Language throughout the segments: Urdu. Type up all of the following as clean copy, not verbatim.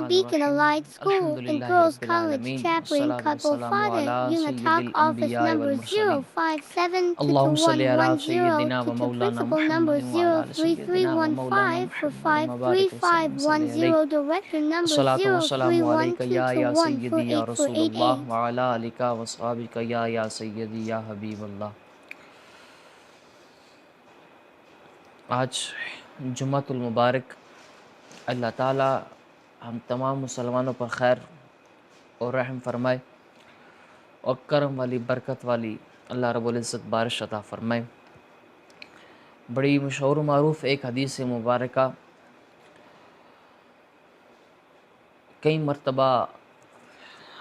Beacon Allied School and Alhamdulillahi Girls Rabbil College Alameen. Chaplain Wassalatu Couple wassalamu Father ala Unitalk Sayyidil Office Anbiya'i wal Number Mursaleen. 057 Allahumma salli ala 2110 Sayyidina wa to Maulana Principal Number Muhammadin wa ala ali Sayyidina wa Maulana 03315 for Muhammadin wa barik wa sallim salli alayhi. 53510 Director Number Salatu wassalamu alayka 03122 ya Sayyidi ya Rasulullah 14848. wa ala alika wa ashabika ya Sayyidi ya Habiballah. آج جمعۃ المبارک اللہ تعالیٰ ہم تمام مسلمانوں پر خیر اور رحم فرمائے اور کرم والی برکت والی اللہ رب العزت بارش عطا فرمائے۔ بڑی مشہور و معروف ایک حدیث مبارکہ کئی مرتبہ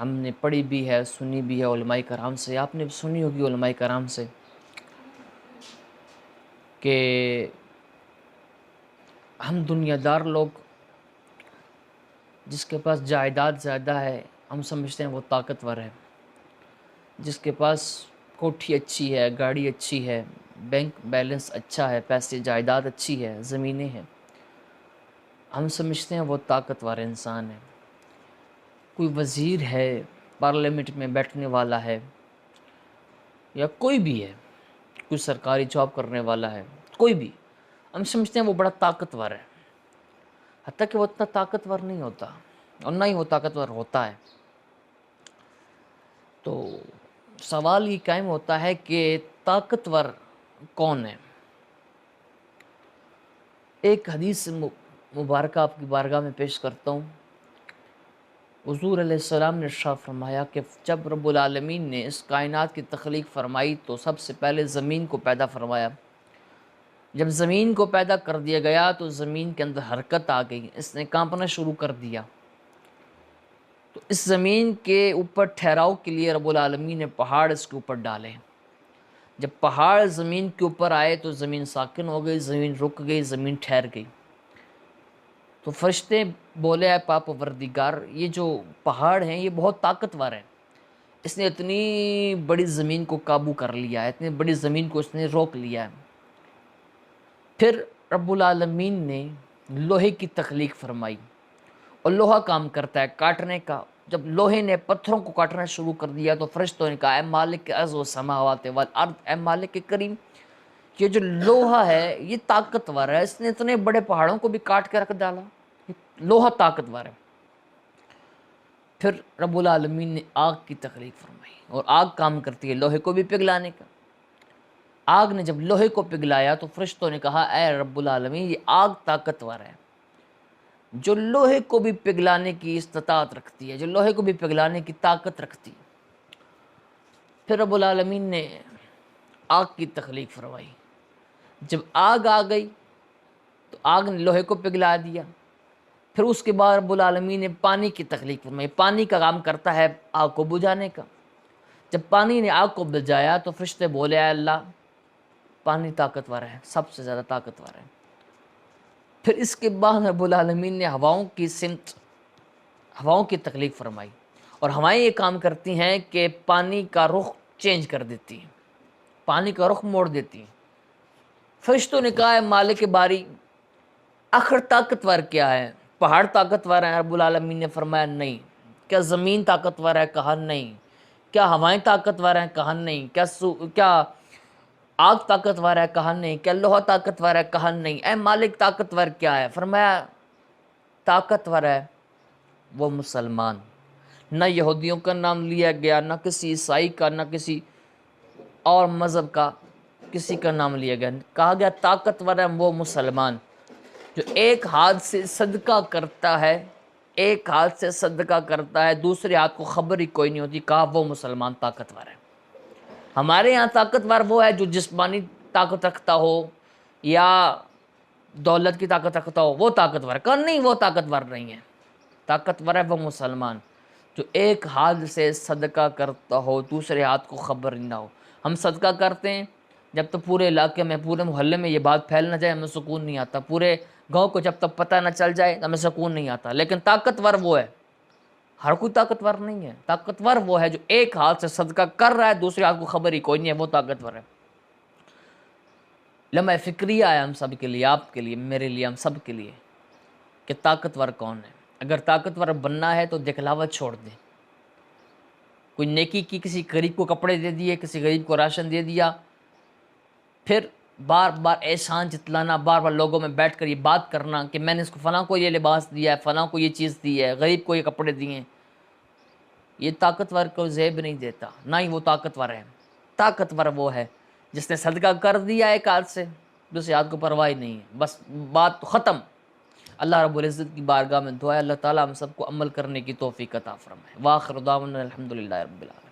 ہم نے پڑھی بھی ہے، سنی بھی ہے علماء کرام سے، آپ نے سنی ہوگی علماء کرام سے کہ ہم دنیا دار لوگ جس کے پاس جائیداد زیادہ ہے ہم سمجھتے ہیں وہ طاقتور ہے، جس کے پاس کوٹھی اچھی ہے، گاڑی اچھی ہے، بینک بیلنس اچھا ہے، پیسے جائیداد اچھی ہے، زمینیں ہیں، ہم سمجھتے ہیں وہ طاقتور انسان ہے۔ کوئی وزیر ہے، پارلیمنٹ میں بیٹھنے والا ہے، یا کوئی بھی ہے، کوئی سرکاری جاب کرنے والا ہے، کوئی بھی، ہم سمجھتے ہیں وہ بڑا طاقتور ہے، حتیٰ کہ وہ اتنا طاقتور نہیں ہوتا اور نہ ہی وہ طاقتور ہوتا ہے۔ تو سوال یہ قائم ہوتا ہے کہ طاقتور کون ہے؟ ایک حدیث مبارکہ آپ کی بارگاہ میں پیش کرتا ہوں۔ حضور علیہ السلام نے ارشاد فرمایا کہ جب رب العالمین نے اس کائنات کی تخلیق فرمائی تو سب سے پہلے زمین کو پیدا فرمایا۔ جب زمین کو پیدا کر دیا گیا تو زمین کے اندر حرکت آ گئی، اس نے کانپنا شروع کر دیا۔ تو اس زمین کے اوپر ٹھہراؤ کے لیے رب العالمین نے پہاڑ اس کے اوپر ڈالے۔ جب پہاڑ زمین کے اوپر آئے تو زمین ساکن ہو گئی، زمین رک گئی، زمین ٹھہر گئی۔ تو فرشتے بولے اے پاک پروردگار، یہ جو پہاڑ ہیں یہ بہت طاقتور ہیں، اس نے اتنی بڑی زمین کو قابو کر لیا ہے، اتنی بڑی زمین کو اس نے روک لیا ہے۔ پھر رب العالمین نے لوہے کی تخلیق فرمائی، اور لوہا کام کرتا ہے کاٹنے کا۔ جب لوہے نے پتھروں کو کاٹنا شروع کر دیا تو فرشتوں نے کہا اے مالک ارض و سماوات والارض، اے مالک کریم، یہ جو لوہا ہے یہ طاقتور ہے، اس نے اتنے بڑے پہاڑوں کو بھی کاٹ کے رکھ ڈالا، لوہا طاقتور ہے۔ پھر رب العالمین نے آگ کی تخلیق فرمائی، اور آگ کام کرتی ہے لوہے کو بھی پگھلانے کا۔ آگ نے جب لوہے کو پگھلایا تو فرشتوں نے کہا اے رب العالمین، یہ آگ طاقتور ہے جو لوہے کو بھی پگھلانے کی استطاعت رکھتی ہے، جو لوہے کو بھی پگھلانے کی طاقت رکھتی ہے۔ پھر رب العالمین نے آگ کی تخلیق فرمائی۔ جب آگ آ گئی تو آگ نے لوہے کو پگھلا دیا۔ پھر اس کے بعد رب العالمین نے پانی کی تخلیق فرمائی۔ پانی کا کام کرتا ہے آگ کو بجھانے کا۔ جب پانی نے آگ کو بجھایا تو فرشتے بولے اے اللہ، پانی طاقتور ہے، سب سے زیادہ طاقتور ہے۔ پھر اس کے بعد رب العالمین نے ہواؤں کی سمت، ہواؤں کی تخلیق فرمائی، اور ہوائیں یہ کام کرتی ہیں کہ پانی کا رخ چینج کر دیتی ہیں، پانی کا رخ موڑ دیتی ہیں۔ فرشتوں نے کہا اے مالک باری، آخر طاقتور کیا ہے؟ پہاڑ طاقتور ہیں؟ رب العالمین نے فرمایا نہیں۔ کیا زمین طاقتور ہے؟ کہا نہیں۔ کیا ہوائیں طاقتور ہیں؟ کہا نہیں۔ کیا آگ طاقتور ہے؟ کہا نہیں۔ کیا لوہا طاقتور ہے؟ کہا نہیں۔ اے مالک طاقتور کیا ہے؟ فرمایا طاقتور ہے وہ مسلمان۔ نہ یہودیوں کا نام لیا گیا، نہ کسی عیسائی کا، نہ کسی اور مذہب کا کسی کا نام لیا گیا، کہا گیا طاقتور ہے وہ مسلمان جو ایک ہاتھ سے صدقہ کرتا ہے، ایک ہاتھ سے صدقہ کرتا ہے، دوسرے ہاتھ کو خبر ہی کوئی نہیں ہوتی، کہا وہ مسلمان طاقتور ہے۔ ہمارے یہاں طاقتور وہ ہے جو جسمانی طاقت رکھتا ہو یا دولت کی طاقت رکھتا ہو، وہ طاقتور ہے۔ کہا نہیں، وہ طاقتور نہیں ہے، طاقتور ہے وہ مسلمان جو ایک ہاتھ سے صدقہ کرتا ہو، دوسرے ہاتھ کو خبر نہ ہو۔ ہم صدقہ کرتے ہیں، جب تک پورے علاقے میں، پورے محلے میں یہ بات پھیل نہ جائے ہمیں سکون نہیں آتا، پورے گاؤں کو جب تک پتہ نہ چل جائے ہمیں سکون نہیں آتا۔ لیکن طاقتور وہ ہے، ہر کوئی طاقتور نہیں ہے، طاقتور وہ ہے جو ایک ہاتھ سے صدقہ کر رہا ہے، دوسرے ہاتھ کو خبر ہی کوئی نہیں ہے، وہ طاقتور ہے۔ لمحہ فکریہ ہے ہم سب کے لیے، آپ کے لیے، میرے لیے، ہم سب کے لیے، کہ طاقتور کون ہے۔ اگر طاقتور بننا ہے تو دکھلاوت چھوڑ دیں. کوئی نیکی کی، کسی غریب کو کپڑے دے دیے، کسی غریب کو راشن دے دیا، پھر بار بار احسان جتلانا، بار بار لوگوں میں بیٹھ کر یہ بات کرنا کہ میں نے اس کو فلاں کو یہ لباس دیا ہے، فلاں کو یہ چیز دی ہے، غریب کو یہ کپڑے دیے ہیں، یہ طاقتور کو زیب نہیں دیتا، نہ ہی وہ طاقتور ہے. طاقتور وہ ہے جس نے صدقہ کر دیا ایک ہاتھ سے، دوسرے ہاتھ کو پرواہ ہی نہیں ہے، بس بات تو ختم. اللہ رب العزت کی بارگاہ میں دعا ہے اللہ تعالیٰ ہم سب کو عمل کرنے کی توفیق عطا فرمائے. وآخر دعوانا الحمدللہ رب العالمین.